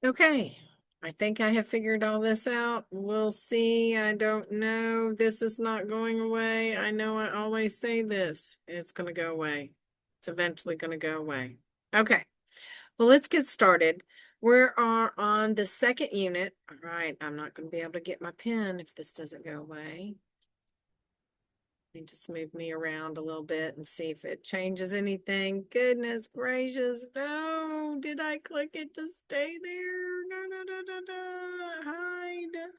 Okay, I think I have figured all this out. We'll see. I don't know. This is not going away. I know I always say this. It's going to go away. It's eventually going to go away. Okay, well, let's get started. We are on the second unit. All right, I'm not going to be able to get my pen if this doesn't go away. Let me just move me around a little bit and see if it changes anything. Goodness gracious. No, did I click it to stay there? No, no, no, no, no. Hide.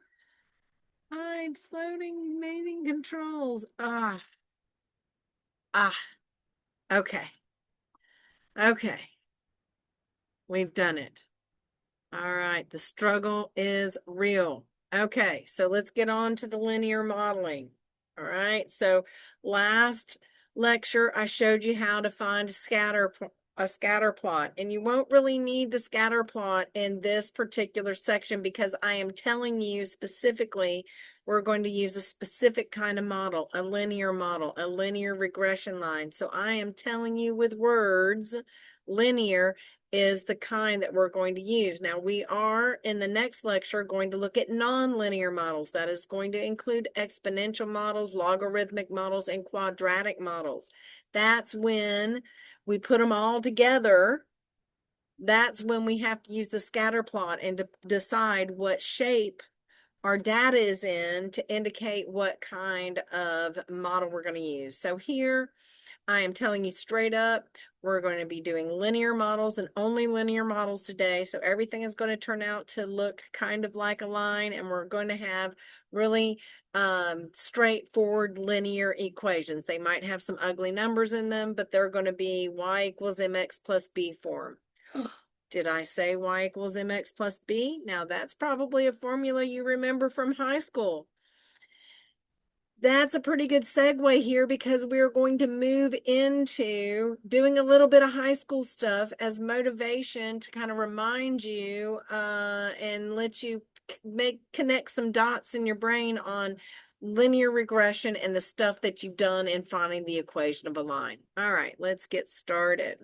Hide floating mating controls. Ah. Okay. Okay. We've done it. All right. The struggle is real. Okay. So let's get on to the linear modeling. All right. So last lecture, I showed you how to find a scatter plot, and you won't really need the scatter plot in this particular section because I am telling you specifically we're going to use a specific kind of model, a linear regression line. So I am telling you with words, linear is the kind that we're going to use. Now, we are in the next lecture going to look at nonlinear models. That is going to include exponential models, logarithmic models, and quadratic models. That's when we put them all together. That's when we have to use the scatter plot and to decide what shape our data is in to indicate what kind of model we're going to use. So here, I am telling you straight up, we're going to be doing linear models and only linear models today. So everything is going to turn out to look kind of like a line, and we're going to have really straightforward linear equations. They might have some ugly numbers in them, but they're going to be y equals mx plus b form. Did I say y equals mx plus b? Now that's probably a formula you remember from high school. That's a pretty good segue here because we're going to move into doing a little bit of high school stuff as motivation to kind of remind you and let you connect some dots in your brain on linear regression and the stuff that you've done in finding the equation of a line. All right, let's get started.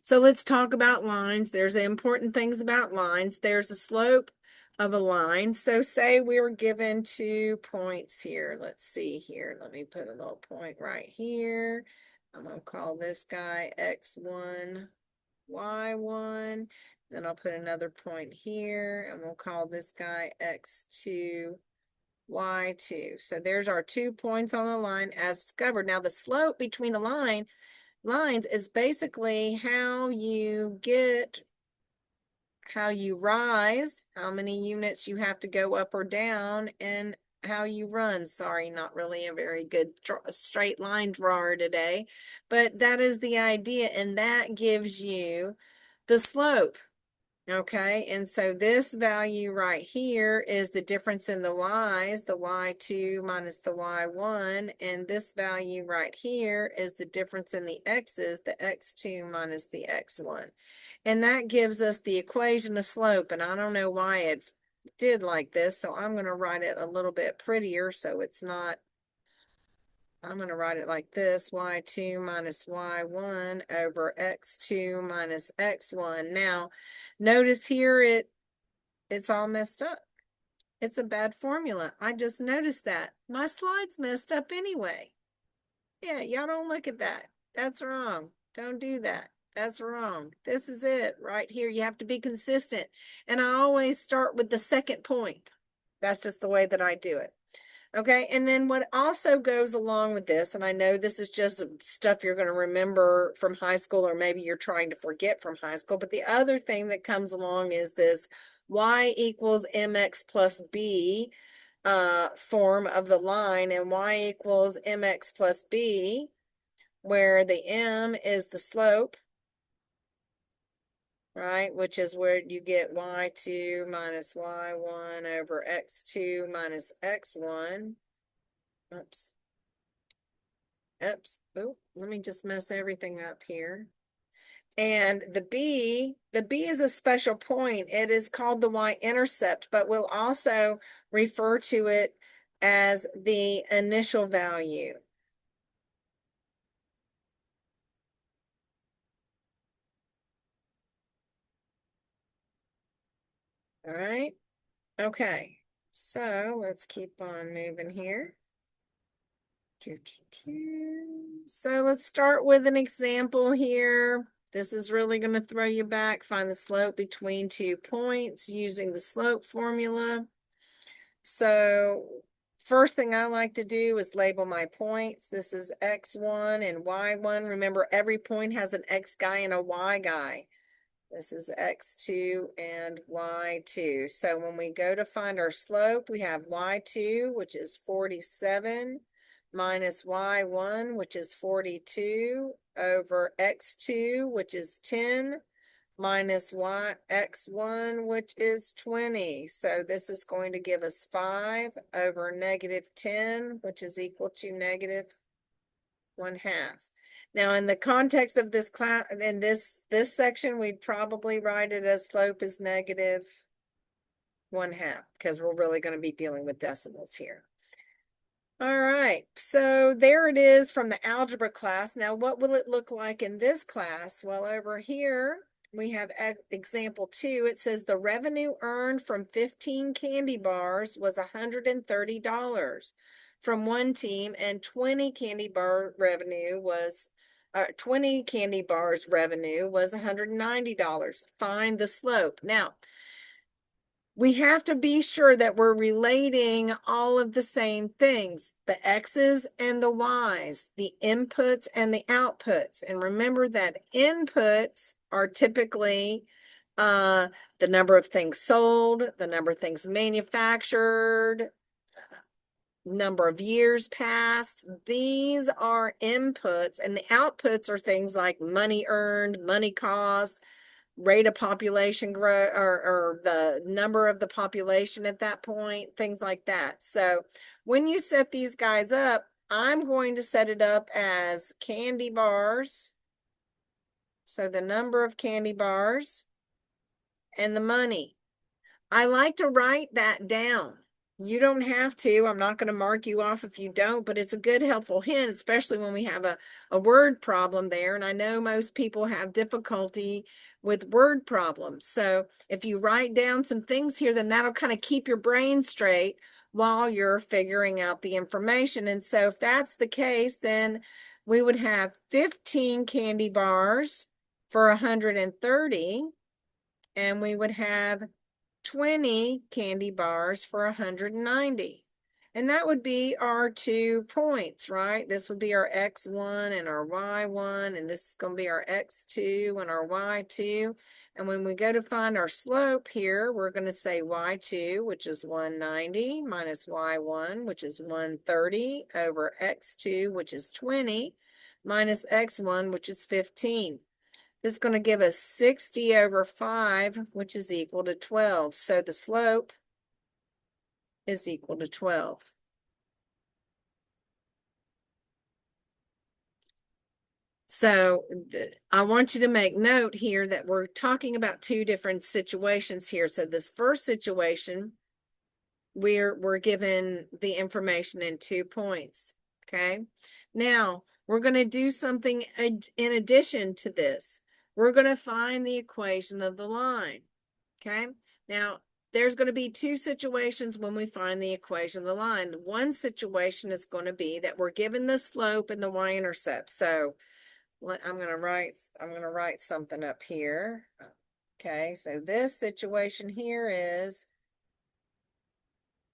So let's talk about lines. There's important things about lines. There's a slope of a line. So say we were given 2 points here. Let's see here. Let me put a little point right here. I'm going to call this guy x1, y1. Then I'll put another point here, and we'll call this guy x2, y2. So there's our 2 points on the line as discovered. Now the slope between the lines is basically how you rise, how many units you have to go up or down, and how you run. Sorry, not really a very good straight line drawer today, but that is the idea, and that gives you the slope. Okay, and so this value right here is the difference in the y's, the y2 minus the y1, and this value right here is the difference in the x's, the x2 minus the x1. And that gives us the equation of slope, and I don't know why it's did like this, so I'm going to write it a little bit prettier so it's not. I'm going to write it like this, y2 minus y1 over x2 minus x1. Now, notice here it's all messed up. It's a bad formula. I just noticed that. My slide's messed up anyway. Yeah, y'all don't look at that. That's wrong. Don't do that. That's wrong. This is it right here. You have to be consistent. And I always start with the second point. That's just the way that I do it. Okay, and then what also goes along with this, and I know this is just stuff you're going to remember from high school, or maybe you're trying to forget from high school, but the other thing that comes along is this y equals mx plus b form of the line, and y equals mx plus b, where the m is the slope, right? Which is where you get y2 minus y1 over x2 minus x1. Oops. Oh, let me just mess everything up here. And the B is a special point. It is called the y-intercept, but we'll also refer to it as the initial value. All right. Okay. So let's keep on moving here. So let's start with an example here. This is really going to throw you back. Find the slope between 2 points using the slope formula. So first thing I like to do is label my points. This is x1 and y1. Remember, every point has an x guy and a y guy. This is x2 and y2. So when we go to find our slope, we have y2, which is 47, minus y1, which is 42, over x2, which is 10, minus x1, which is 20. So this is going to give us 5 over negative 10, which is equal to negative 1/2. Now, in the context of this class, in this section, we'd probably write it as slope is negative 1/2, because we're really going to be dealing with decimals here. All right, so there it is from the algebra class. Now, what will it look like in this class? Well, over here, we have example 2. It says the revenue earned from 15 candy bars was $130 from one team, and 20 candy bars revenue was $190. Find the slope. Now, we have to be sure that we're relating all of the same things, the X's and the Y's, the inputs and the outputs. And remember that inputs are typically the number of things sold, the number of things manufactured, number of years passed. These are inputs, and the outputs are things like money earned, money cost, rate of population growth, or the number of the population at that point, things like that. So when you set these guys up, I'm going to set it up as candy bars. So the number of candy bars and the money. I like to write that down. You don't have to. I'm not going to mark you off if you don't, but it's a good helpful hint, especially when we have a word problem there. And I know most people have difficulty with word problems. So if you write down some things here, then that'll kind of keep your brain straight while you're figuring out the information. And so if that's the case, then we would have 15 candy bars for 130, and we would have 20 candy bars for 190. And that would be our 2 points, right? This would be our x1 and our y1, and this is going to be our x2 and our y2. And when we go to find our slope here, we're going to say y2, which is 190, minus y1, which is 130, over x2, which is 20, minus x1, which is 15. This is going to give us 60 over 5, which is equal to 12. So the slope is equal to 12. So I want you to make note here that we're talking about 2 different situations here. So this first situation, we're given the information in 2 points. Okay. Now we're going to do something in addition to this. We're going to find the equation of the line. Okay. Now there's going to be 2 situations when we find the equation of the line. One situation is going to be that we're given the slope and the y-intercept. So I'm going to write something up here. Okay. So this situation here is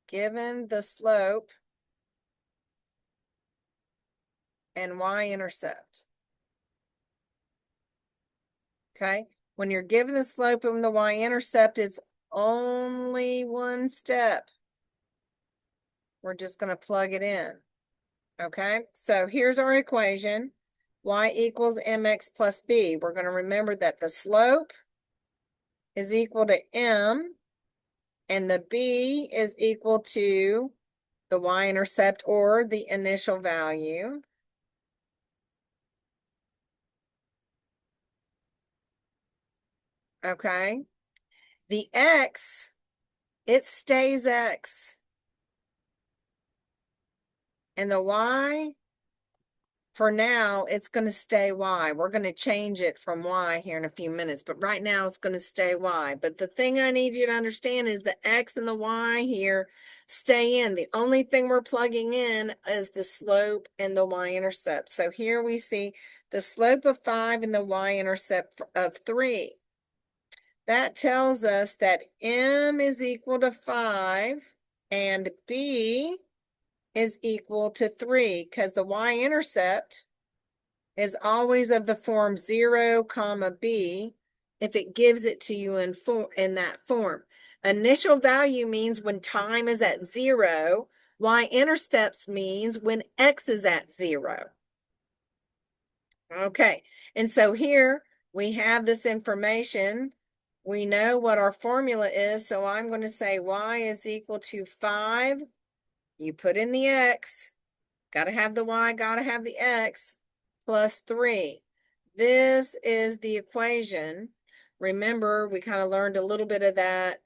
given the slope and y-intercept. Okay. When you're given the slope and the y-intercept, it's only one step. We're just going to plug it in. Okay. So here's our equation. Y equals mx plus b. We're going to remember that the slope is equal to m and the b is equal to the y-intercept, or the initial value. Okay. The x, it stays x. And the y, For now, it's going to stay Y. We're going to change it from Y here in a few minutes, but right now it's going to stay Y. But the thing I need you to understand is the X and the Y here stay in. The only thing we're plugging in is the slope and the y-intercept. So here we see the slope of 5 and the y-intercept of 3. That tells us that M is equal to 5 and B is equal to 3 because the y-intercept is always of the form 0, comma B if it gives it to you in that form. Initial value means when time is at 0. Y-intercepts means when X is at 0. Okay, and so here we have this information. We know what our formula is, so I'm going to say Y is equal to 5. You put in the X, got to have the Y, got to have the X, plus 3. This is the equation. Remember, we kind of learned a little bit of that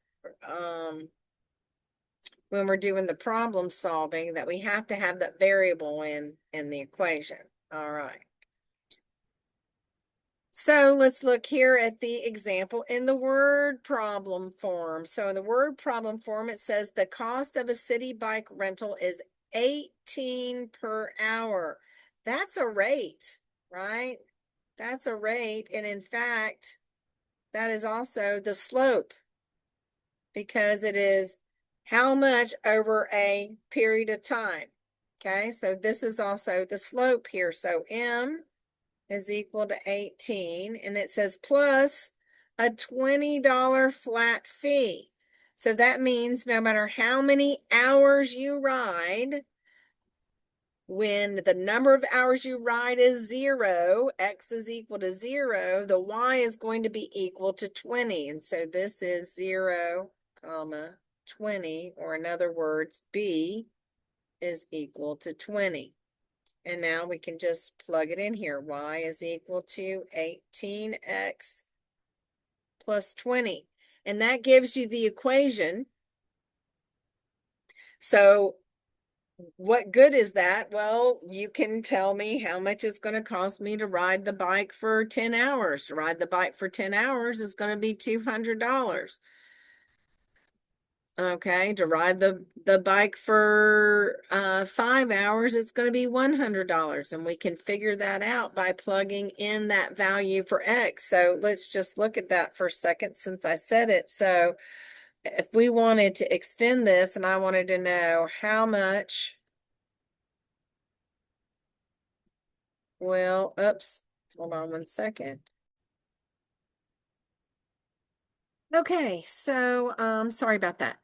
when we're doing the problem solving, that we have to have that variable in the equation. All right. So let's look here at the example in the word problem form. So in the word problem form, it says the cost of a city bike rental is $18 per hour. That's a rate, right? That's a rate. And in fact, that is also the slope because it is how much over a period of time. Okay, so this is also the slope here. So M is equal to 18, and it says plus a $20 flat fee. So that means no matter how many hours you ride, when the number of hours you ride is 0, X is equal to 0, the Y is going to be equal to 20. And so this is 0, comma, 20, or in other words, B is equal to 20. And now we can just plug it in here. Y is equal to 18x plus 20. And that gives you the equation. So what good is that? Well, you can tell me how much it's going to cost me to ride the bike for 10 hours. To ride the bike for 10 hours is going to be $200. Okay, to ride the bike for 5 hours, it's going to be $100, and we can figure that out by plugging in that value for X. So let's just look at that for a second since I said it. So if we wanted to extend this and I wanted to know how much, well, oops, hold on one second. Okay, so sorry about that.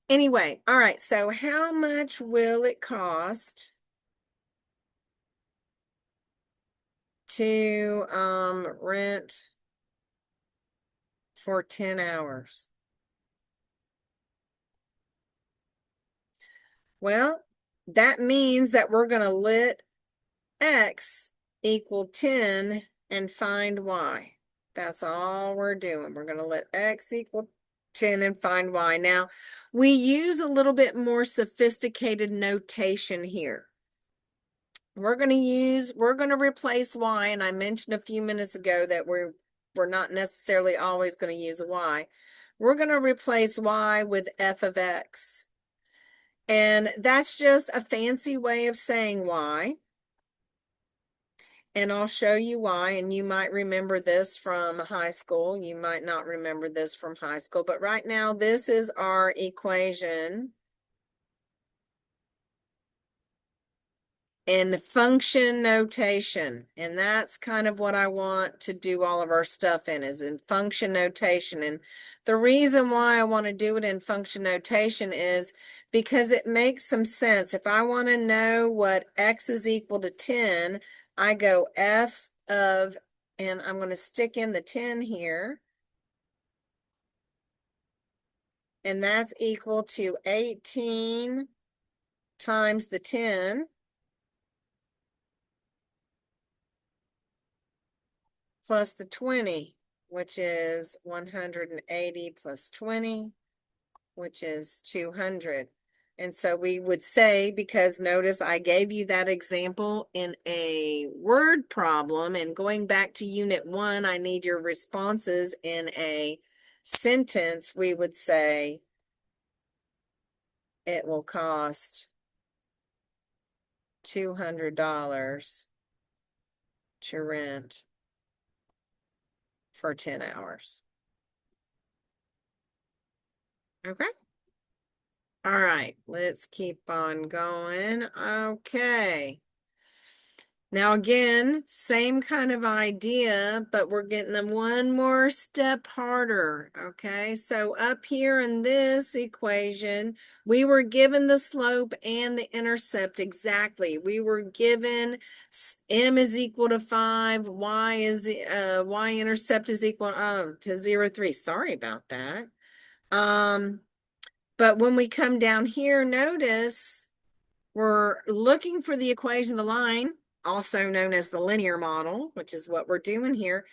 Anyway, all right, so how much will it cost to rent for 10 hours? Well, that means that we're going to let X equal 10 and find Y. That's all we're doing. We're going to let X equal 10 and find Y. Now, we use a little bit more sophisticated notation here. We're going to replace Y, and I mentioned a few minutes ago that we're not necessarily always going to use a Y. We're going to replace Y with f of X. And that's just a fancy way of saying Y. And I'll show you why, and you might remember this from high school. You might not remember this from high school, but right now this is our equation in function notation. And that's kind of what I want to do all of our stuff in, is in function notation. And the reason why I want to do it in function notation is because it makes some sense. If I want to know what X is equal to 10, I go f of, and I'm going to stick in the 10 here. And that's equal to 18 times the 10 plus the 20, which is 180 plus 20, which is 200. And so we would say, because notice I gave you that example in a word problem, and going back to unit 1, I need your responses in a sentence. We would say it will cost $200 to rent for 10 hours. Okay. All right, let's keep on going. Okay. Now again, same kind of idea, but we're getting them one more step harder. Okay, so up here in this equation, we were given the slope and the intercept exactly. We were given m is equal to 5, y-intercept is equal to 0, 3. Sorry about that. But when we come down here, notice we're looking for the equation of the line, also known as the linear model, which is what we're doing here,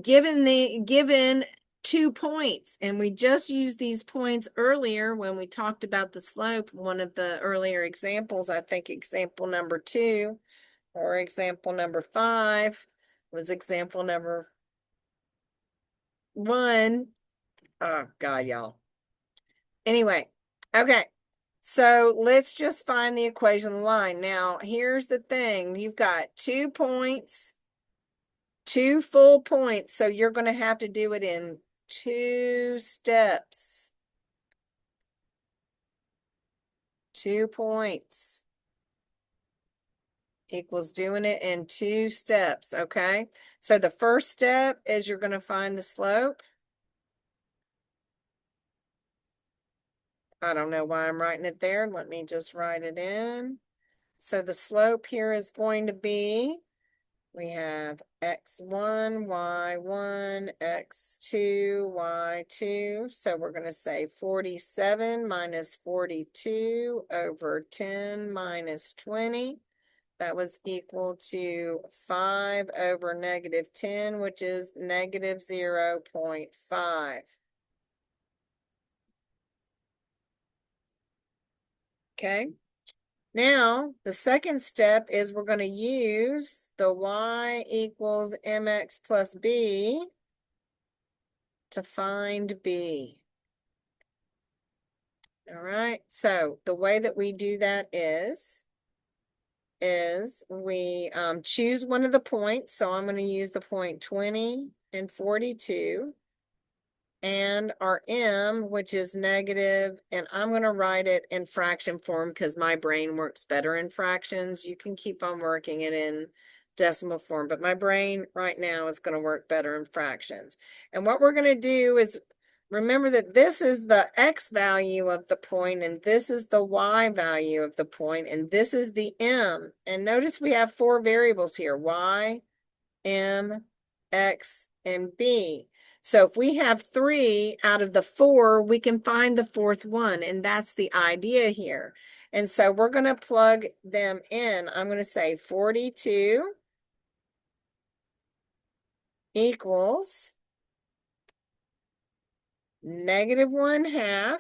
given 2 points. And we just used these points earlier when we talked about the slope. One of the earlier examples, I think example number 2 or example number 5 was example number 1. Oh God, y'all. Anyway, okay. So let's just find the equation of the line. Now, here's the thing. You've got 2 points, 2 full points. So you're going to have to do it in 2 steps. 2 points equals doing it in 2 steps. Okay. So the first step is you're going to find the slope. I don't know why I'm writing it there. Let me just write it in. So the slope here is going to be, we have x1, y1, x2, y2. So we're going to say 47 minus 42 over 10 minus 20. That was equal to 5 over negative 10, which is negative 0.5. Okay. Now, the second step is we're going to use the y equals mx plus b to find b. All right, so the way that we do that is we choose one of the points. So I'm going to use the point 20 and 42. And our m, which is negative, and I'm going to write it in fraction form because my brain works better in fractions. You can keep on working it in decimal form, but my brain right now is going to work better in fractions. And what we're going to do is remember that this is the x value of the point, and this is the y value of the point, and this is the m. And notice we have 4 variables here, y, m, x, and b. So if we have 3 out of the 4, we can find the 4th one, and that's the idea here. And so we're going to plug them in. I'm going to say 42 equals negative 1/2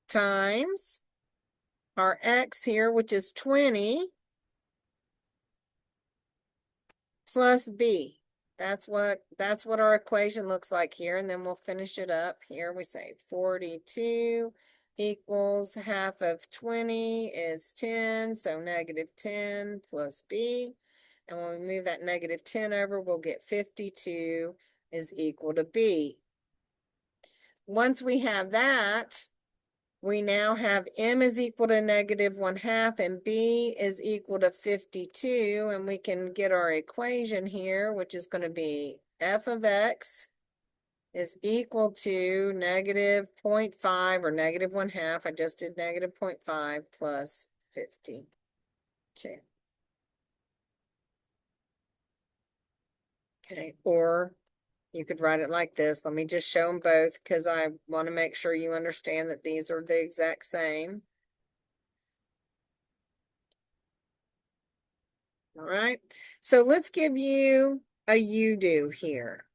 times our x here, which is 20, plus b. That's what our equation looks like here, and then we'll finish it up. Here we say 42 equals half of 20 is 10, so negative 10 plus b. And when we move that negative 10 over, we'll get 52 is equal to b. Once we have that, we now have m is equal to negative 1/2 and b is equal to 52. And we can get our equation here, which is going to be f of x is equal to negative 0.5 or negative 1/2. I just did negative 0.5 plus 52. Okay, or you could write it like this. Let me just show them both because I want to make sure you understand that these are the exact same. All right, so let's give you a you-do here.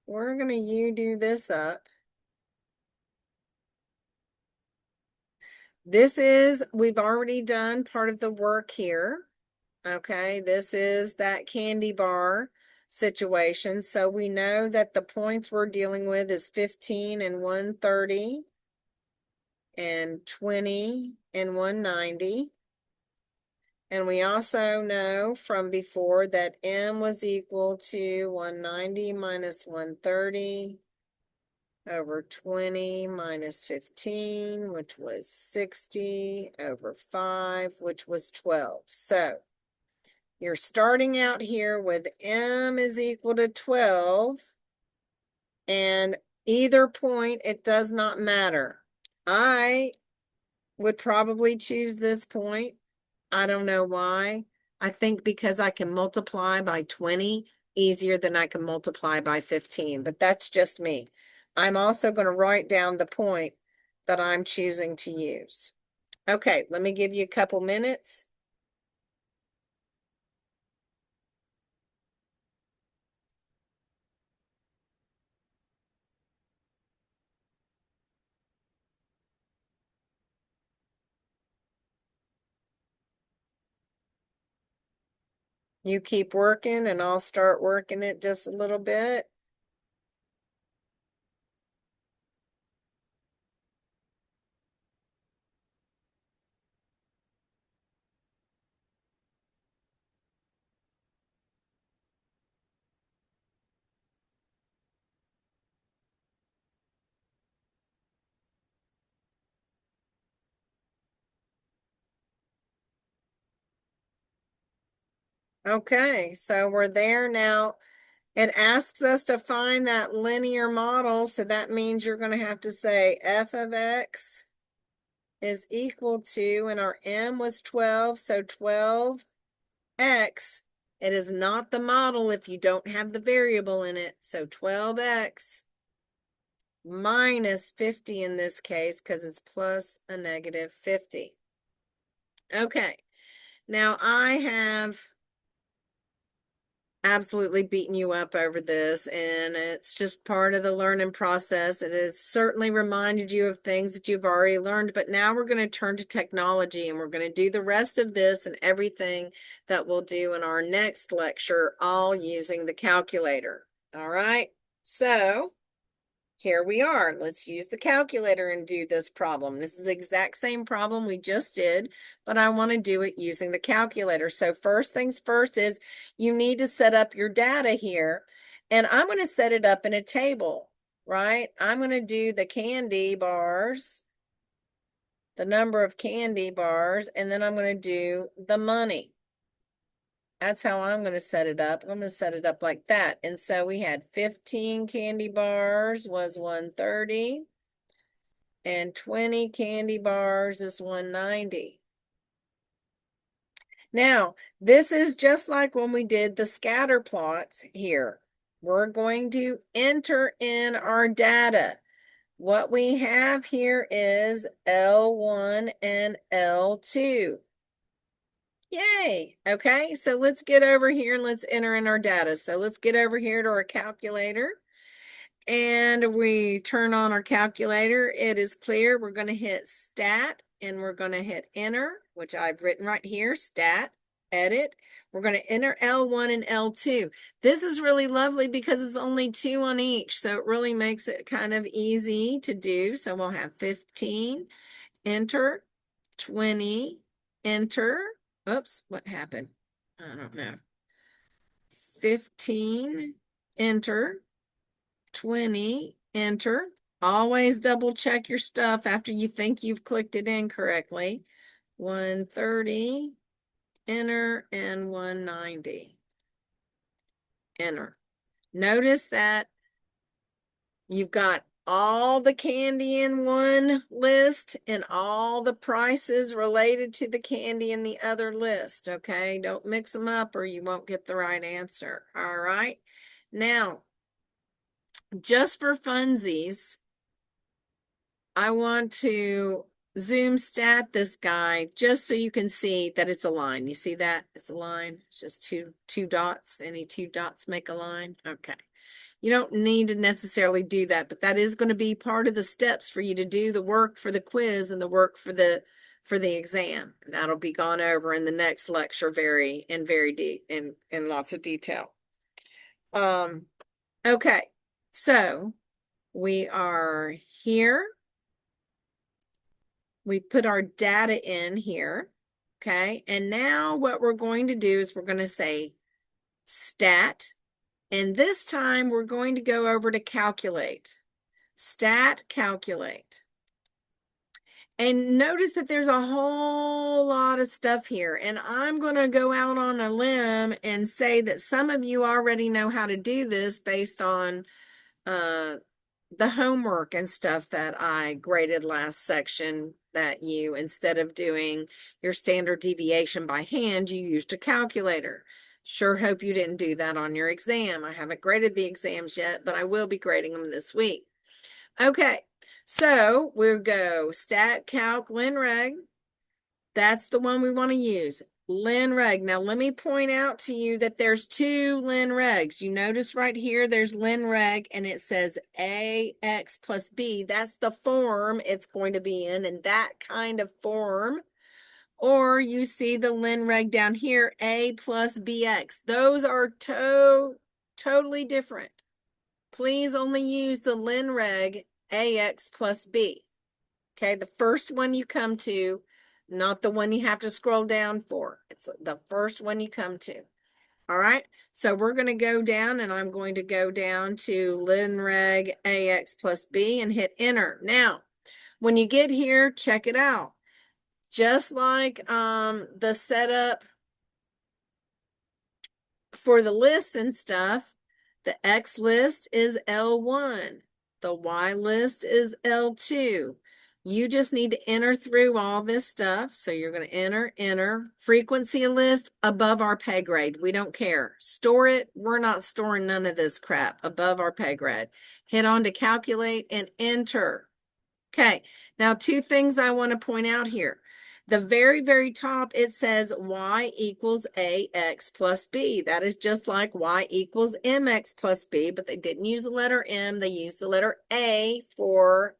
we're gonna do this up. This is, we've already done part of the work here. Okay, this is that candy bar situation. So we know that the points we're dealing with is 15 and 130 and 20 and 190. And we also know from before that M was equal to 190 minus 130 over 20 minus 15, which was 60 over 5, which was 12. So you're starting out here with M is equal to 12, and either point, it does not matter. I would probably choose this point. I don't know why. I think because I can multiply by 20 easier than I can multiply by 15, but that's just me. I'm also going to write down the point that I'm choosing to use. Okay, let me give you a couple minutes. You keep working and I'll start working it just a little bit. Okay, so we're there now. It asks us to find that linear model, so that means you're going to have to say f of x is equal to, and our m was 12, so 12x. It is not the model if you don't have the variable in it, so 12x minus 50 in this case, because it's plus a negative 50. Okay, now I have absolutely beaten you up over this, and it's just part of the learning process. It has certainly reminded you of things that you've already learned, but now we're going to turn to technology, and we're going to do the rest of this and everything that we'll do in our next lecture, all using the calculator. All right, so here we are. Let's use the calculator and do this problem. This is the exact same problem we just did, but I want to do it using the calculator. So first things first is you need to set up your data here, and I'm going to set it up in a table, right? I'm going to do the candy bars, the number of candy bars, and then I'm going to do the money. That's how I'm going to set it up. I'm going to set it up like that. And so we had 15 candy bars was 130. And 20 candy bars is 190. Now, this is just like when we did the scatter plots here. We're going to enter in our data. What we have here is L1 and L2. Yay. Okay, so let's get over here and let's enter in our data. So let's get over here to our calculator. And we turn on our calculator. It is clear. We're going to hit stat and we're going to hit enter, which I've written right here, stat, edit. We're going to enter L1 and L2. This is really lovely because it's only 2 on each. So it really makes it kind of easy to do. So we'll have 15, enter, 20, enter. Oops, what happened? I don't know. 15, enter. 20, enter. Always double check your stuff after you think you've clicked it in correctly. 130, enter, and 190, enter. Notice that you've got all the candy in one list and all the prices related to the candy in the other list, okay? Don't mix them up or you won't get the right answer, all right? Now, just for funsies, I want to zoom stat this guy just so you can see that it's a line. You see that? It's a line. It's just two dots. Any two dots make a line. Okay. You don't need to necessarily do that, but that is going to be part of the steps for you to do the work for the quiz and the work for the exam. And that'll be gone over in the next lecture very deep in lots of detail. Okay. So we are here. We put our data in here. Okay. And now what we're going to do is we're going to say stat. And this time we're going to go over to calculate. Stat calculate. And notice that there's a whole lot of stuff here. And I'm going to go out on a limb and say that some of you already know how to do this based on the homework and stuff that I graded last section, that you, instead of doing your standard deviation by hand, you used a calculator. Sure hope you didn't do that on your exam. I haven't graded the exams yet, but I will be grading them this week. Okay, so we'll go stat calc linreg. That's the one we want to use. Linreg. Now let me point out to you that there's two linregs. You notice right here there's linreg and it says AX plus B. That's the form it's going to be in that kind of form. Or you see the linreg down here, A plus BX. Those are totally different. Please only use the linreg AX plus B. Okay, the first one you come to, not the one you have to scroll down for. It's the first one you come to. All right, so we're going to go down and I'm going to go down to linreg AX plus B and hit enter. Now, when you get here, check it out. Just like the setup for the lists and stuff, the X list is L1. The Y list is L2. You just need to enter through all this stuff. So you're going to enter, frequency list above our pay grade. We don't care. Store it. We're not storing none of this crap above our pay grade. Hit on to calculate and enter. Okay. Now, two things I want to point out here. The very top, it says y equals ax plus b. That is just like y equals mx plus b, but they didn't use the letter m. They used the letter a for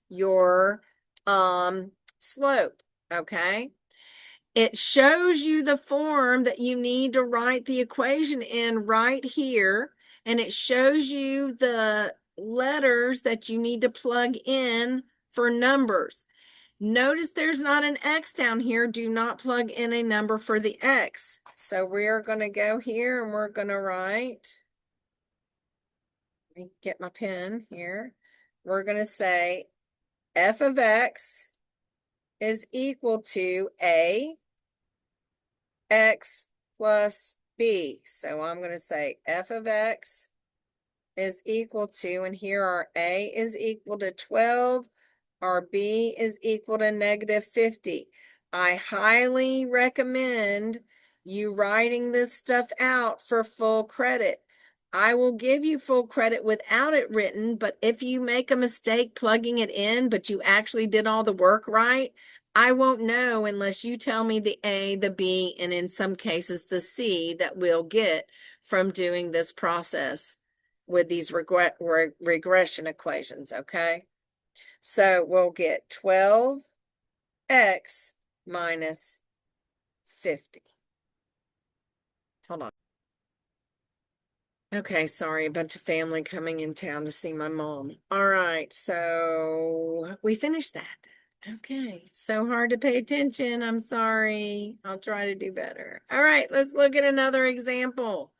your slope, okay? It shows you the form that you need to write the equation in right here, and it shows you the letters that you need to plug in for numbers. Notice there's not an X down here. Do not plug in a number for the X. So we're going to go here and we're going to write, let me get my pen here. We're going to say f of X is equal to a X plus B. So I'm going to say f of X is equal to, and here our A is equal to 12. Our B is equal to negative 50. I highly recommend you writing this stuff out for full credit. I will give you full credit without it written, but if you make a mistake plugging it in, but you actually did all the work right, I won't know unless you tell me the A, the B, and in some cases the C that we'll get from doing this process with these regression equations, okay? So we'll get 12x minus 50. Hold on. Okay, sorry, a bunch of family coming in town to see my mom. All right, so we finished that. Okay, so hard to pay attention. I'm sorry. I'll try to do better. All right, let's look at another example.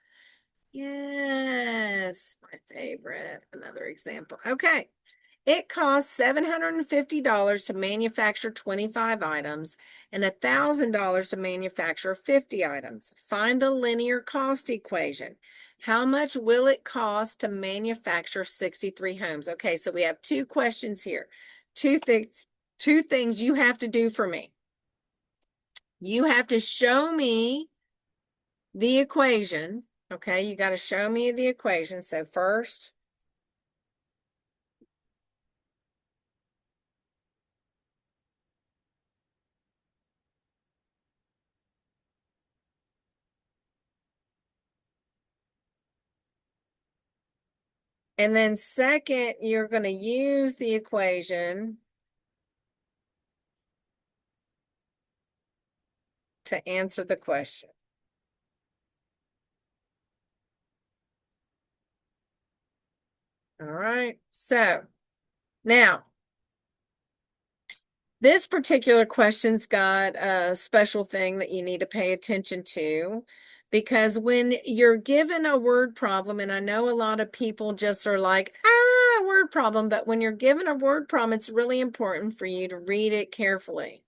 Yes, my favorite. Another example. Okay. It costs $750 to manufacture 25 items and $1,000 to manufacture 50 items. Find the linear cost equation. How much will it cost to manufacture 63 homes? Okay, so we have two questions here. Two things you have to do for me. You have to show me the equation. Okay, you got to show me the equation. So first, And then second, you're going to use the equation to answer the question. All right. So now this particular question's got a special thing that you need to pay attention to, because when you're given a word problem, and I know a lot of people just are like, word problem, but when you're given a word problem, it's really important for you to read it carefully.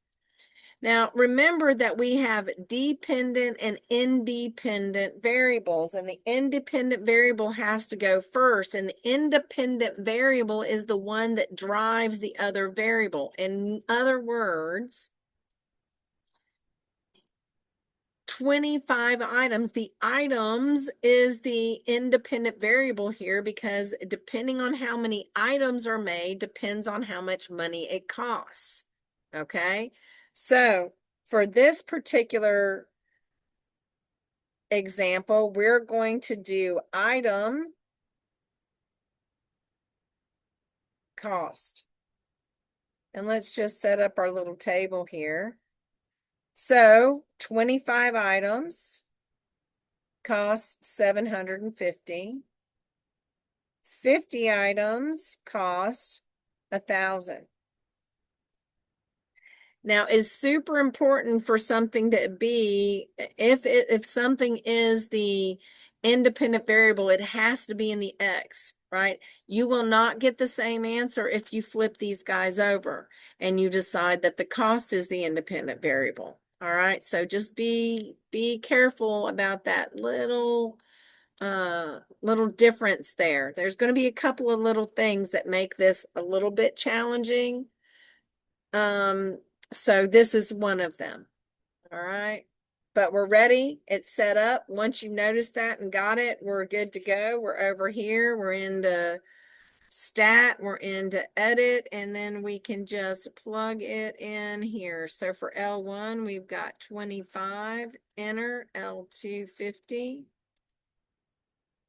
Now, remember that we have dependent and independent variables, and the independent variable has to go first, and the independent variable is the one that drives the other variable. In other words, 25 items. The items is the independent variable here, because depending on how many items are made depends on how much money it costs. Okay? So for this particular example, we're going to do item cost. And let's just set up our little table here. So 25 items cost $750. 50 items cost $1,000. Now, it's super important for something to be, if something is the independent variable, it has to be in the X, right? You will not get the same answer if you flip these guys over and you decide that the cost is the independent variable. All right, so just be careful about that little difference there. There's going to be a couple of little things that make this a little bit challenging. So this is one of them. All right. But we're ready. It's set up. Once you notice that and got it, we're good to go. We're over here. We're into stat. We're into edit. And then we can just plug it in here. So for L1, we've got 25. Enter. L2, 50.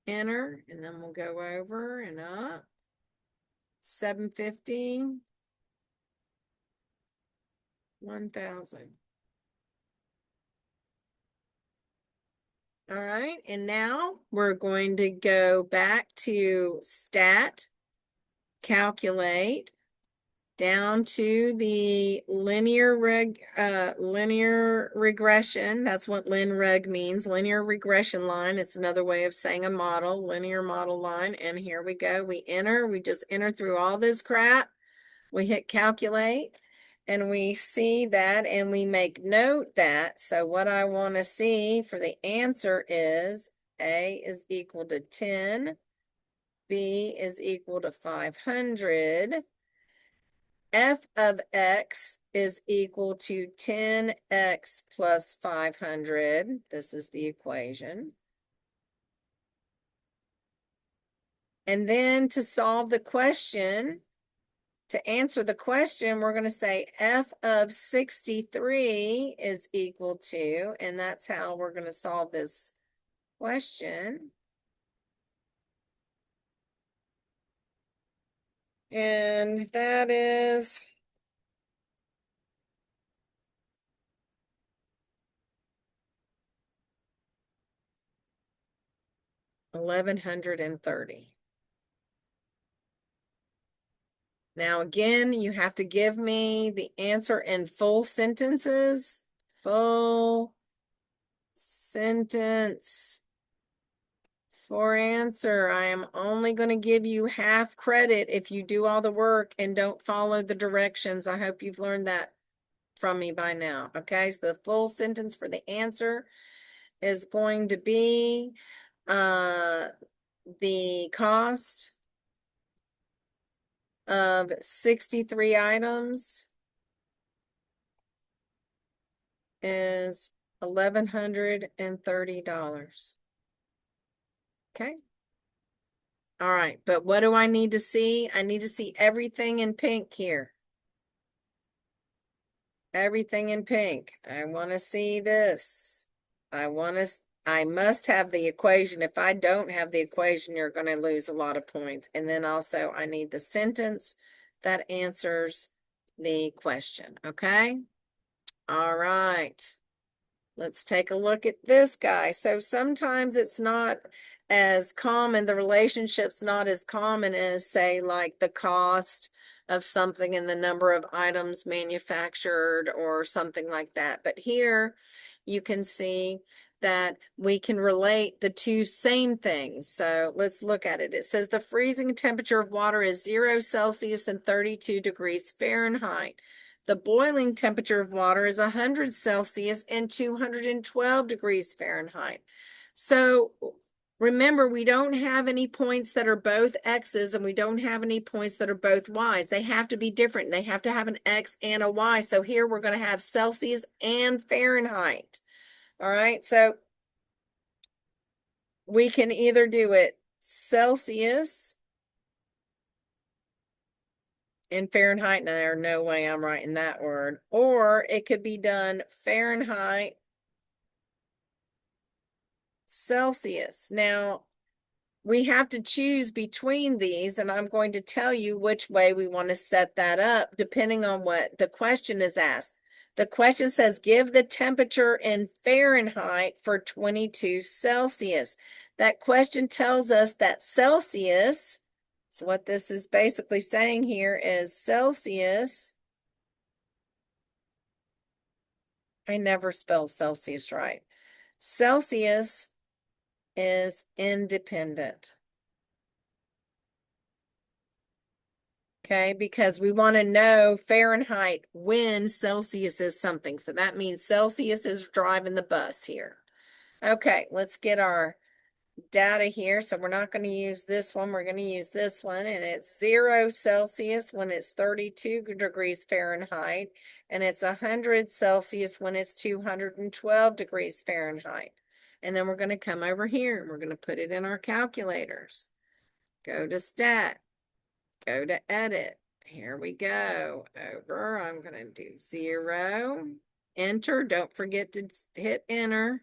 Enter. And then we'll go over and up. 750. 1,000. All right, and now we're going to go back to stat, calculate, down to the linear regression. That's what linreg means, linear regression line. It's another way of saying a model, linear model line. And here we go. We just enter through all this crap. We hit calculate. And we see that, and we make note that. So what I want to see for the answer is A is equal to 10. B is equal to 500. F of X is equal to 10X plus 500. This is the equation. And then to solve the question, to answer the question, we're going to say F of 63 is equal to, and that's how we're going to solve this question. And that is $1,130. Now, again, you have to give me the answer in full sentences. Full sentence for answer. I am only going to give you half credit if you do all the work and don't follow the directions. I hope you've learned that from me by now. Okay, so the full sentence for the answer is going to be the cost of 63 items is $1,130. Okay. All right, but what do I need to see? I need to see everything in pink here. Everything in pink. I want to see this. I want to I must have the equation. If I don't have the equation, you're going to lose a lot of points. And then also I need the sentence that answers the question. Okay. All right. Let's take a look at this guy. So sometimes it's not as common, the relationship's not as common as, say, like the cost of something and the number of items manufactured or something like that. But here you can see that we can relate the two same things. So let's look at it. It says the freezing temperature of water is 0 Celsius and 32 degrees Fahrenheit. The boiling temperature of water is 100 Celsius and 212 degrees Fahrenheit. So remember, we don't have any points that are both X's and we don't have any points that are both Y's. They have to be different. They have to have an X and a Y. So here we're going to have Celsius and Fahrenheit. All right, so we can either do it Celsius in Fahrenheit, and there's no way I'm writing that word, or it could be done Fahrenheit, Celsius. Now, we have to choose between these, and I'm going to tell you which way we want to set that up, depending on what the question is asked. The question says, give the temperature in Fahrenheit for 22 Celsius. That question tells us that Celsius, so what this is basically saying here is Celsius. I never spell Celsius right. Celsius is independent. Okay, because we want to know Fahrenheit when Celsius is something. So that means Celsius is driving the bus here. Okay, let's get our data here. So we're not going to use this one. We're going to use this one. And it's 0 Celsius when it's 32 degrees Fahrenheit. And it's 100 Celsius when it's 212 degrees Fahrenheit. And then we're going to come over here and we're going to put it in our calculators. Go to stat. Go to edit. Here we go. Over. I'm going to do 0. Enter. Don't forget to hit enter.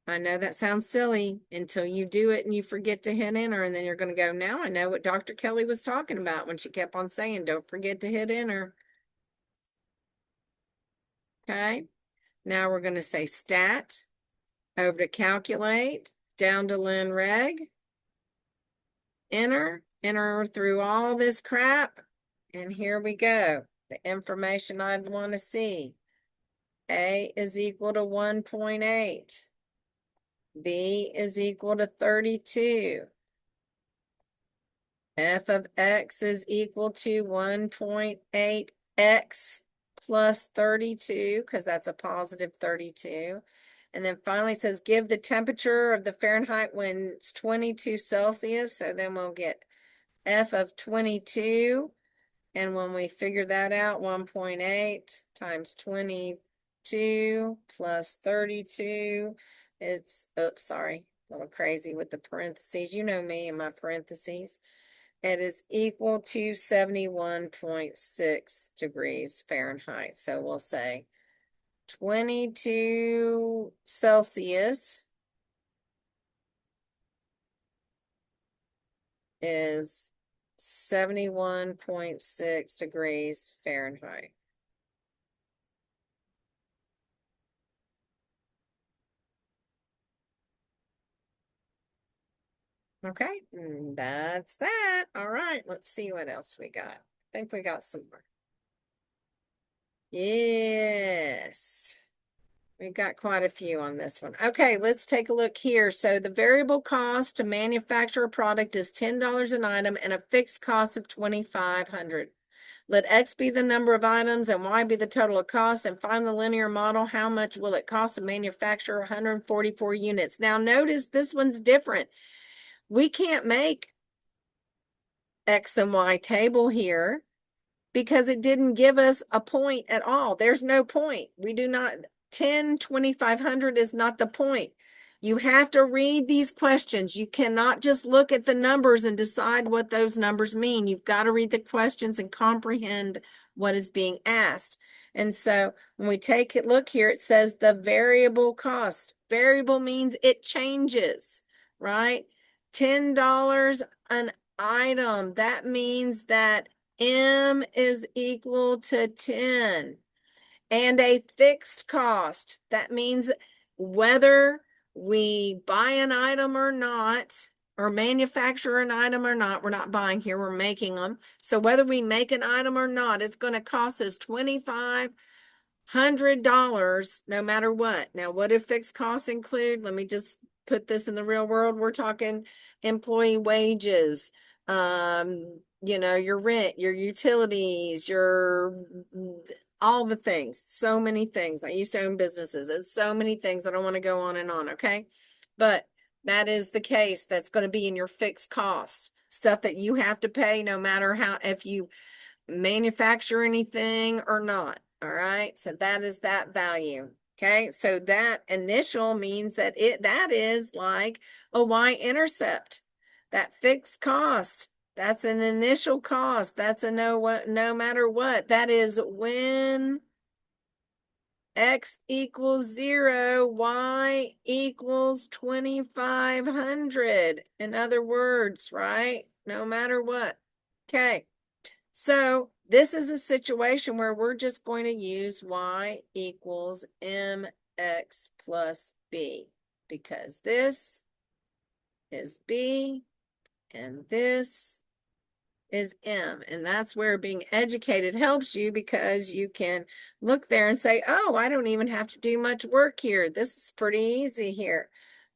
I know that sounds silly until you do it and you forget to hit enter, and then you're going to go, now I know what Dr. Kelly was talking about when she kept on saying, don't forget to hit enter. Okay. Now we're going to say stat, over to calculate, down to linreg, enter through all this crap, and here we go. The information I'd want to see. A is equal to 1.8. B is equal to 32. F of x is equal to 1.8x plus 32, because that's a positive 32. And then finally it says, give the temperature of the Fahrenheit when it's 22 Celsius. So then we'll get F of 22. And when we figure that out, 1.8 times 22 plus 32, it's, oops, sorry, a little crazy with the parentheses. You know me and my parentheses. It is equal to 71.6 degrees Fahrenheit. So we'll say 22 Celsius is 71.6 degrees Fahrenheit. Okay, that's that. All right, let's see what else we got. I think we got some more. Yes. We've got quite a few on this one. Okay, let's take a look here. So the variable cost to manufacture a product is $10 an item and a fixed cost of $2,500. Let X be the number of items and Y be the total of cost, and find the linear model. How much will it cost to manufacture 144 units? Now notice this one's different. We can't make X and Y table here because it didn't give us a point at all. There's no point. We do not, 10, 2,500 is not the point. You have to read these questions. You cannot just look at the numbers and decide what those numbers mean. You've got to read the questions and comprehend what is being asked. And so When we take a look here, it says the variable cost. Variable means it changes, right? $10 an item. That means that M is equal to 10. And a fixed cost. That means whether we buy an item or not, or manufacture an item or not, we're not buying here, we're making them. So whether we make an item or not, it's going to cost us $2,500 no matter what. Now, what do fixed costs include? Let me just put this in the real world. We're talking employee wages, your rent, your utilities, all the things, so many things. I used to own businesses. It's so many things. I don't want to go on and on. Okay. But that is the case. That's going to be in your fixed cost stuff that you have to pay no matter if you manufacture anything or not. All right. So that is that value. Okay. So that initial means that that is like a y-intercept, that fixed cost. That's an initial cost. That's a no matter what. That is when X equals 0, Y equals 2,500. In other words, right? No matter what. Okay. So this is a situation where we're just going to use Y equals MX plus B, because this is B and this is M. And that's where being educated helps you, because you can look there and say, oh, I don't even have to do much work here. This is pretty easy here.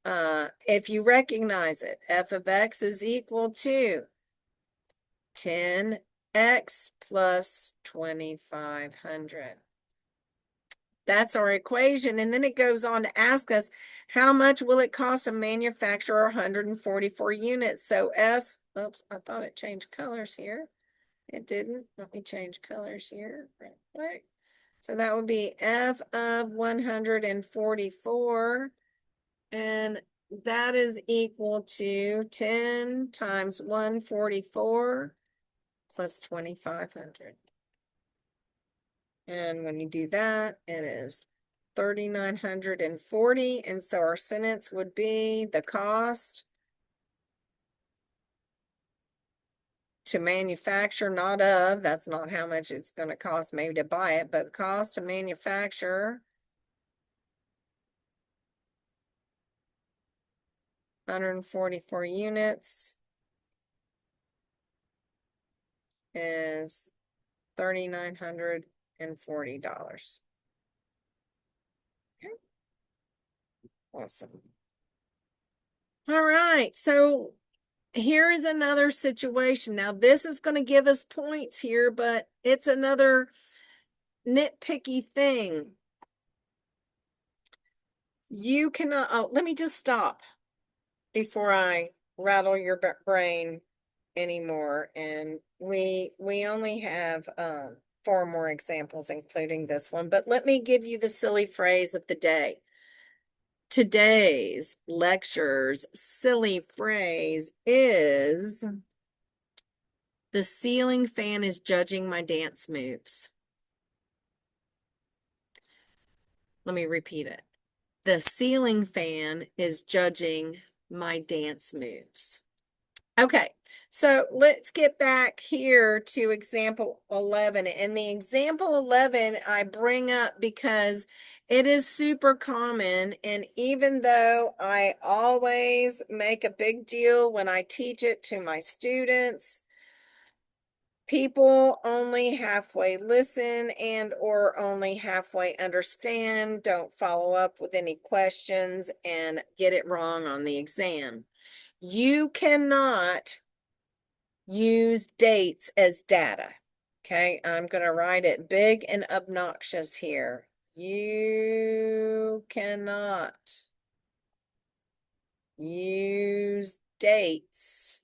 If you recognize it, f of x is equal to 10x plus 2,500. That's our equation. And then it goes on to ask us, how much will it cost to manufacture 144 units? So oops, I thought it changed colors here. It didn't. Let me change colors here real quick. So that would be F of 144. And that is equal to 10 times 144 plus 2,500. And when you do that, it is 3,940. And so our sentence would be the cost to manufacture, that's not how much it's going to cost maybe to buy it, but the cost to manufacture 144 units is $3,940. Okay. Awesome. All right, so here is another situation. Now, this is going to give us points here, but it's another nitpicky thing. You cannot, let me just stop before I rattle your brain anymore. And we only have 4 more examples, including this one, but let me give you the silly phrase of the day. Today's lecture's silly phrase is, the ceiling fan is judging my dance moves. Let me repeat it. The ceiling fan is judging my dance moves. Okay, so let's get back here to example 11. And the example 11 I bring up because it is super common. And even though I always make a big deal when I teach it to my students, people only halfway listen and or only halfway understand, don't follow up with any questions, and get it wrong on the exam. You cannot use dates as data. Okay, I'm going to write it big and obnoxious here. You cannot use dates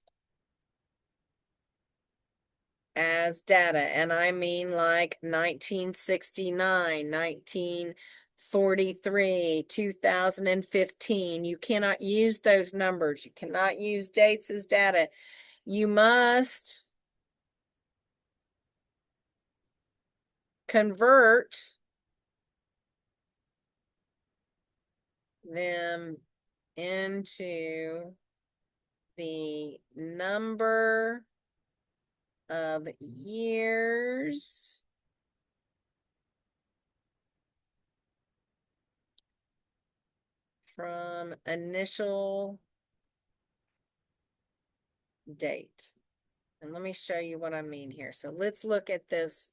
as data. And I mean like 1969, 1943, 2015. You cannot use those numbers. You cannot use dates as data. You must convert them into the number of years from initial date. And let me show you what I mean here. So let's look at this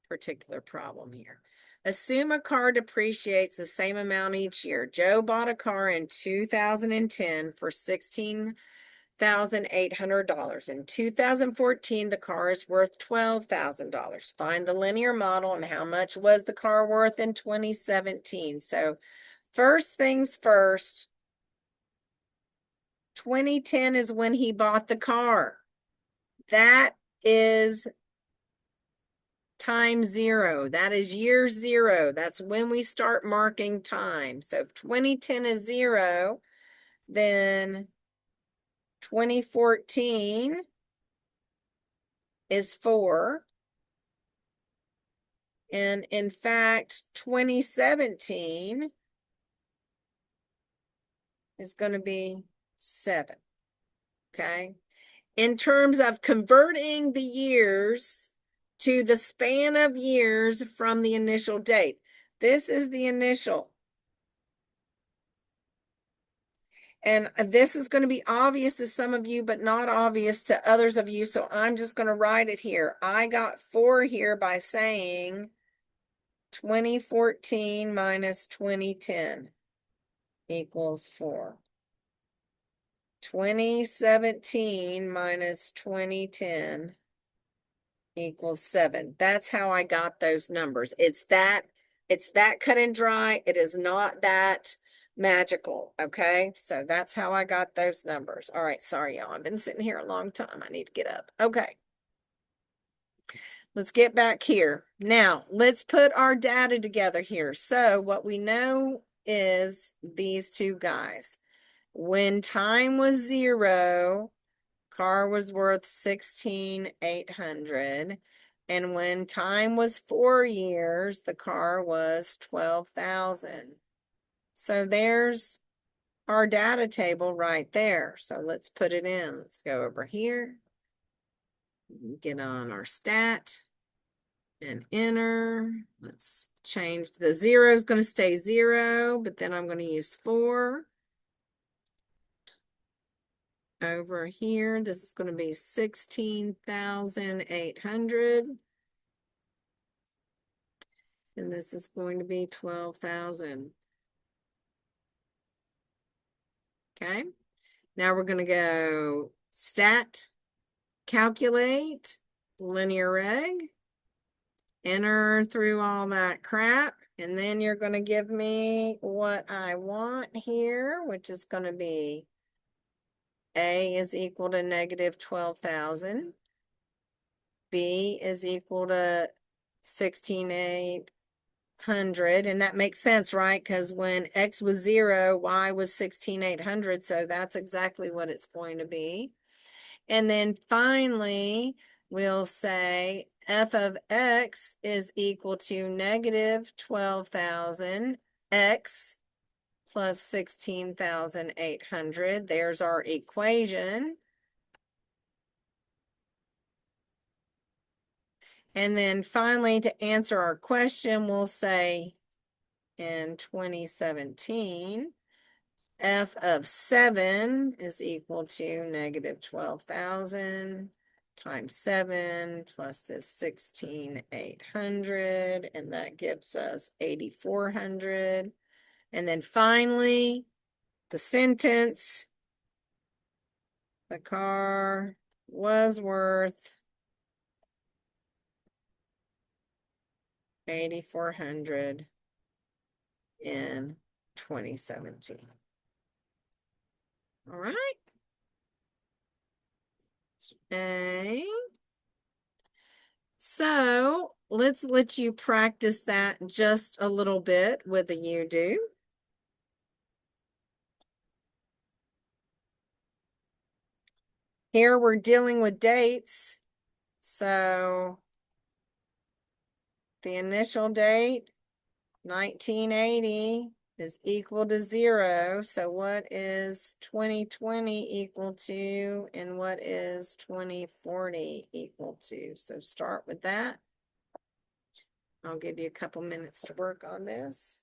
particular problem here. Assume a car depreciates the same amount each year. Joe bought a car in 2010 for $16,800. In 2014, the car is worth $12,000. Find the linear model and how much was the car worth in 2017. So first things first, 2010 is when he bought the car. That is time zero. That is year zero. That's when we start marking time. So if 2010 is zero, then 2014 is 4. And in fact, 2017 is going to be 7. Okay. In terms of converting the years to the span of years from the initial date, this is the initial. And this is going to be obvious to some of you, but not obvious to others of you. So I'm just going to write it here. I got 4 here by saying 2014 minus 2010 equals 4. 2017 minus 2010 equals 7. That's how I got those numbers. It's that cut and dry. It is not that magical. Okay. So that's how I got those numbers. All right. Sorry, y'all. I've been sitting here a long time. I need to get up. Okay. Let's get back here. Now, let's put our data together here. So what we know is these two guys. When time was 0, car was worth $16,800. And when time was 4 years, the car was $12,000. So there's our data table right there. So let's put it in. Let's go over here. Get on our stat and enter. Let's change. The 0 is going to stay 0, but then I'm going to use 4. Over here, this is going to be 16,800. And this is going to be 12,000. Okay. Now we're going to go stat, calculate, linear reg, enter through all that crap. And then you're going to give me what I want here, which is going to be A is equal to negative 12,000. B is equal to 16,800. And that makes sense, right? Because when X was 0, Y was 16,800. So that's exactly what it's going to be. And then finally, we'll say f of X is equal to negative 12,000 X plus 16,800. There's our equation. And then finally, to answer our question, we'll say in 2017, f of 7 is equal to negative 12,000 times 7 plus this 16,800, and that gives us 8,400. And then finally, the sentence, the car was worth 8,400 in 2017. All right. Okay. So let's let you practice that just a little bit with a you-do. Here we're dealing with dates. So the initial date, 1980. is equal to 0. So what is 2020 equal to, and what is 2040 equal to? So start with that. I'll give you a couple minutes to work on this.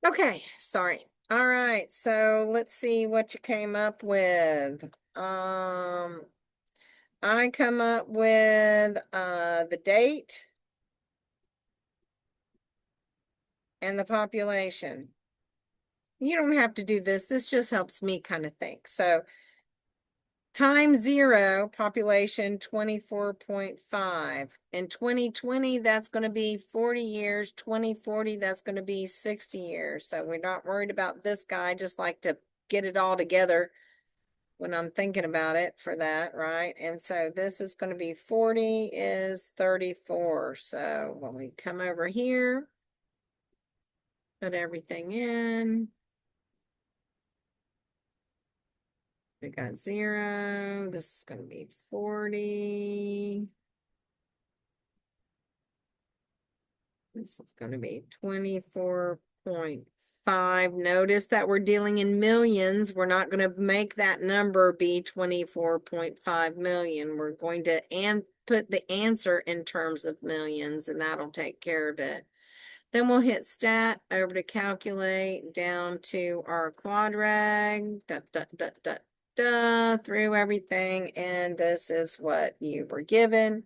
Okay, sorry. All right, so let's see what you came up with. I come up with the date and the population. You don't have to do this. This just helps me kind of think. So time 0, population 24.5. In 2020, that's going to be 40 years. 2040, that's going to be 60 years. So we're not worried about this guy. I just like to get it all together when I'm thinking about it for that, right? And so this is going to be 40 is 34. So when we come over here, put everything in. We got 0. This is going to be 40. This is going to be 24.5. Notice that we're dealing in millions. We're not going to make that number be 24.5 million. We're going to put the answer in terms of millions, and that'll take care of it. Then we'll hit stat, over to calculate, down to our quadrag, through everything, and this is what you were given.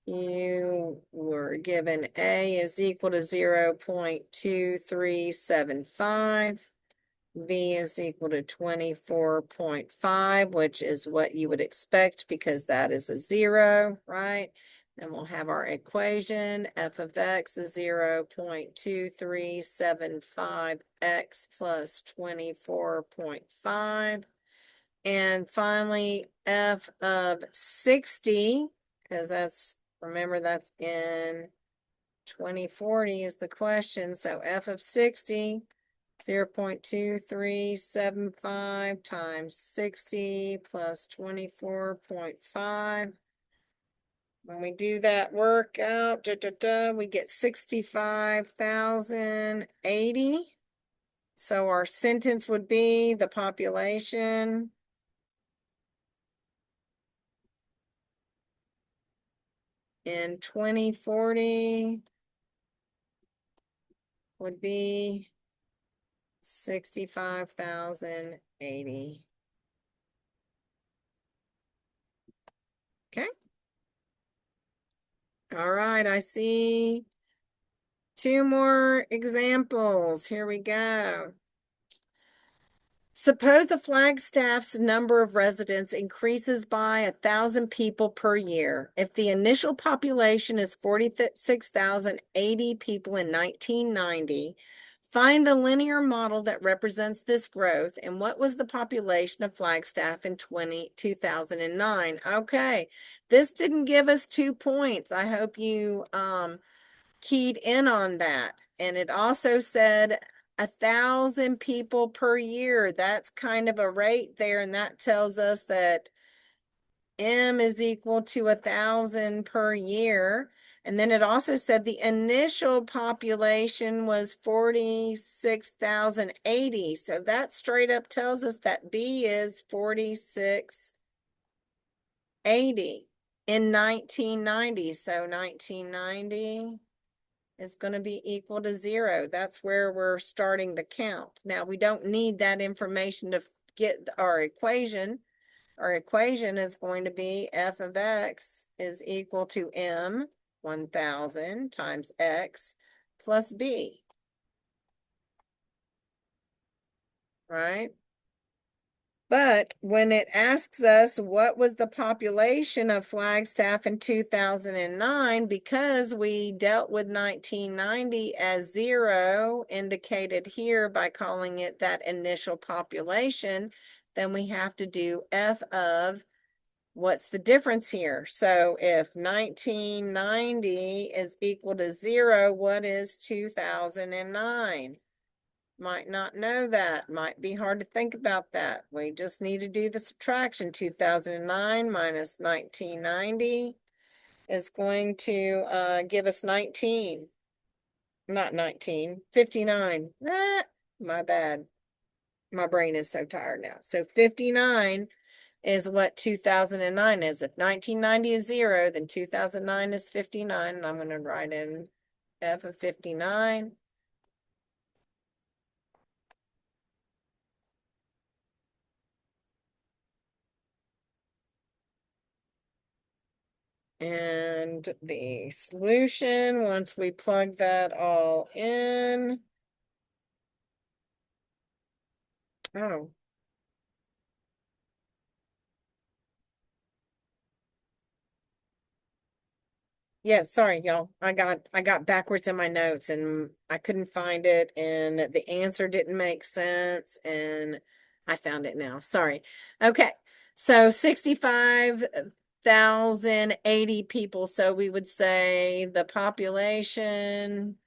You were given A is equal to 0.2375. B is equal to 24.5, which is what you would expect because that is a 0, right? Then we'll have our equation. F of x is 0.2375 x plus 24.5. And finally, F of 60, because remember that's in 2040 is the question. So F of 60, 0.2375 times 60 plus 24.5. When we do that work out, we get 65,080. So our sentence would be the population in 2040 would be 65,080. Okay. All right, I see 2 more examples. Here we go. Suppose the Flagstaff's number of residents increases by 1,000 people per year. If the initial population is 46,080 people in 1990, find the linear model that represents this growth, and what was the population of Flagstaff in 2009? Okay, this didn't give us 2 points. I hope you keyed in on that. And it also said 1,000 people per year. That's kind of a rate there, and that tells us that M is equal to 1,000 per year. And then it also said the initial population was 46,080. So that straight up tells us that B is 46,080. 80 in 1990. So 1990 is going to be equal to 0. That's where we're starting the count. Now, we don't need that information to get our equation. Our equation is going to be f of x is equal to m 1000 times x plus b, right? But when it asks us what was the population of Flagstaff in 2009, because we dealt with 1990 as 0, indicated here by calling it that initial population, then we have to do f of what's the difference here? So if 1990 is equal to 0, what is 2009? Might not know that. Might be hard to think about that. We just need to do the subtraction. 2009 minus 1990 is going to give us 19. Not 19, 59. Ah, my bad. My brain is so tired now. So 59 is what 2009 is. If 1990 is 0, then 2009 is 59. And I'm going to write in f of 59. And the solution, once we plug that all in. Oh, yeah, sorry, y'all. I got backwards in my notes and I couldn't find it and the answer didn't make sense and I found it now. Sorry. Okay. So 65,080 people. So we would say the population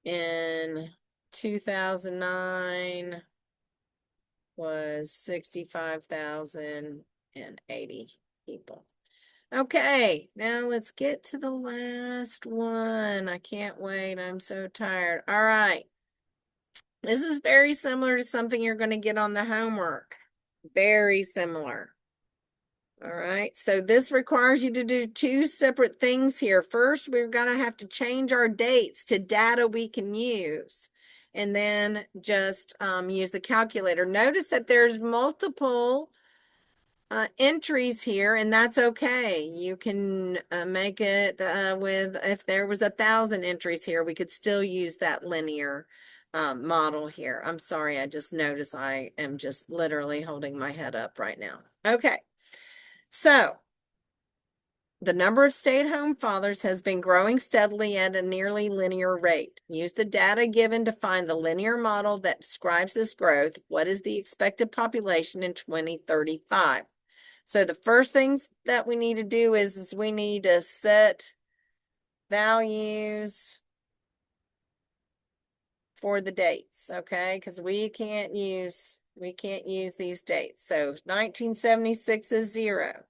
in 2009 was 65,080 people. Okay, now let's get to the last one. I can't wait. I'm so tired. All right. This is very similar to something you're going to get on the homework. Very similar. All right. So this requires you to do two separate things here. First, we're going to have to change our dates to data we can use. And then just use the calculator. Notice that there's multiple entries here, and that's okay. You can make it with, if there was 1,000 entries here, we could still use that linear model here. I'm sorry, I just noticed I am just literally holding my head up right now. Okay, so the number of stay-at-home fathers has been growing steadily at a nearly linear rate. Use the data given to find the linear model that describes this growth. What is the expected population in 2035? So the first things that we need to do is we need to set values for the dates, okay? Because we can't use these dates. So 1976 is 0.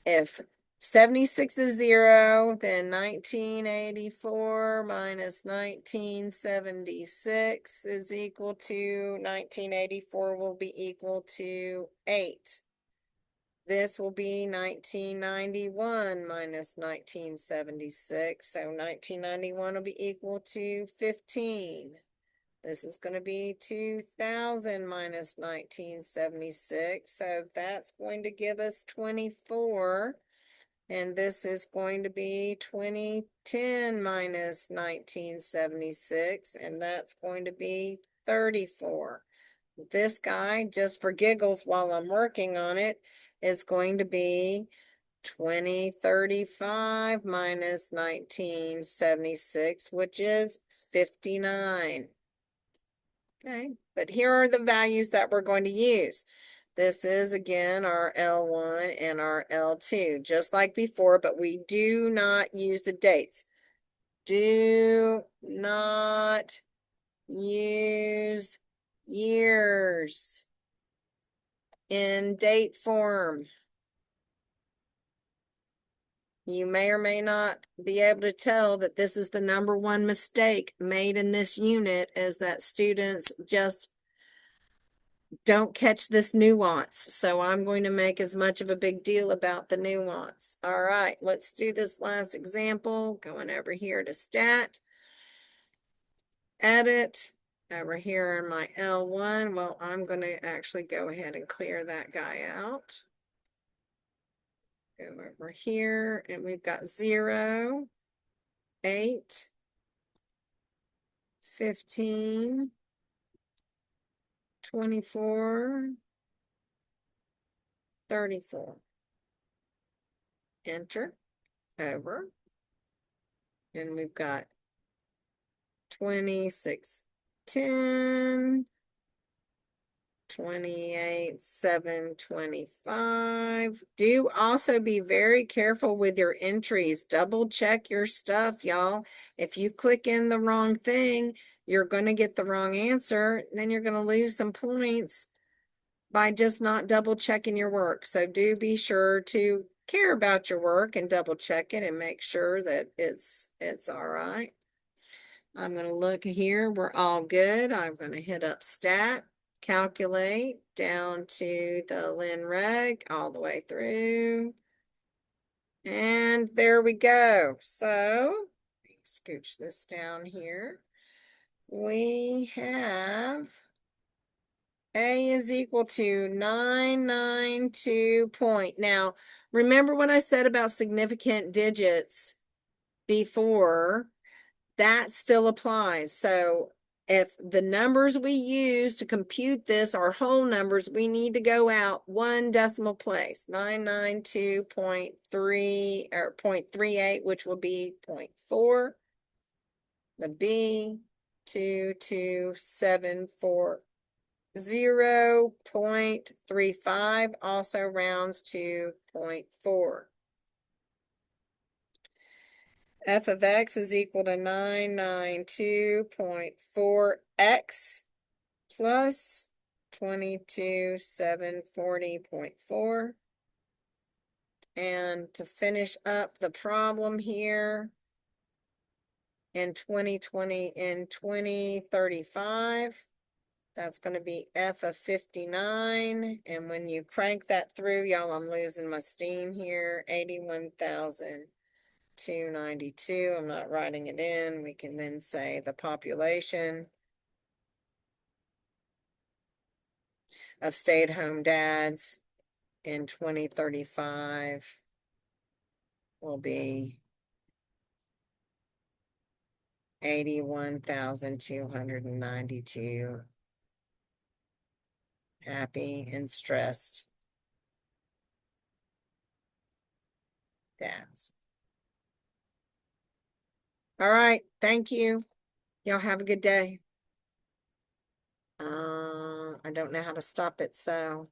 If 76 is 0, then 1984 minus 1976 is equal to 1984 will be equal to 8. This will be 1991 minus 1976. So 1991 will be equal to 15. This is going to be 2000 minus 1976. So that's going to give us 24. And this is going to be 2010 minus 1976. And that's going to be 34. This guy, just for giggles while I'm working on it, is going to be 2035 minus 1976, which is 59. Okay, but here are the values that we're going to use. This is, again, our L1 and our L2, just like before, but we do not use the dates. Do not use years in date form. You may or may not be able to tell that this is the number one mistake made in this unit, is that students just don't catch this nuance. So I'm going to make as much of a big deal about the nuance. All right, let's do this last example. Going over here to stat, edit, over here in my L1. Well, I'm going to actually go ahead and clear that guy out. Go over here and we've got 0, 8, 15, 24, 34. Enter, over. And we've got 26, 10, 28, 7, 25. Do also be very careful with your entries. Double check your stuff, y'all. If you click in the wrong thing, you're going to get the wrong answer. Then you're going to lose some points by just not double checking your work. So do be sure to care about your work and double check it and make sure that it's all right. I'm going to look here. We're all good. I'm going to hit up stat, calculate down to the Lin reg all the way through. And there we go. So scooch this down here. We have A is equal to 992 point. Now, remember what I said about significant digits before? That still applies. So if the numbers we use to compute this are whole numbers, we need to go out one decimal place, 992.3 or 0.38, which will be 0.4. The B, 22740 0.35 also rounds to 0.4. F of x is equal to 992.4x plus 22740.4. And to finish up the problem here, in 2035, that's going to be F of 59. And when you crank that through, y'all, I'm losing my steam here, 81,292. I'm not writing it in. We can then say the population of stay-at-home dads in 2035 will be 81,292 happy and stressed dads. All right, thank you. Y'all have a good day. I don't know how to stop it, so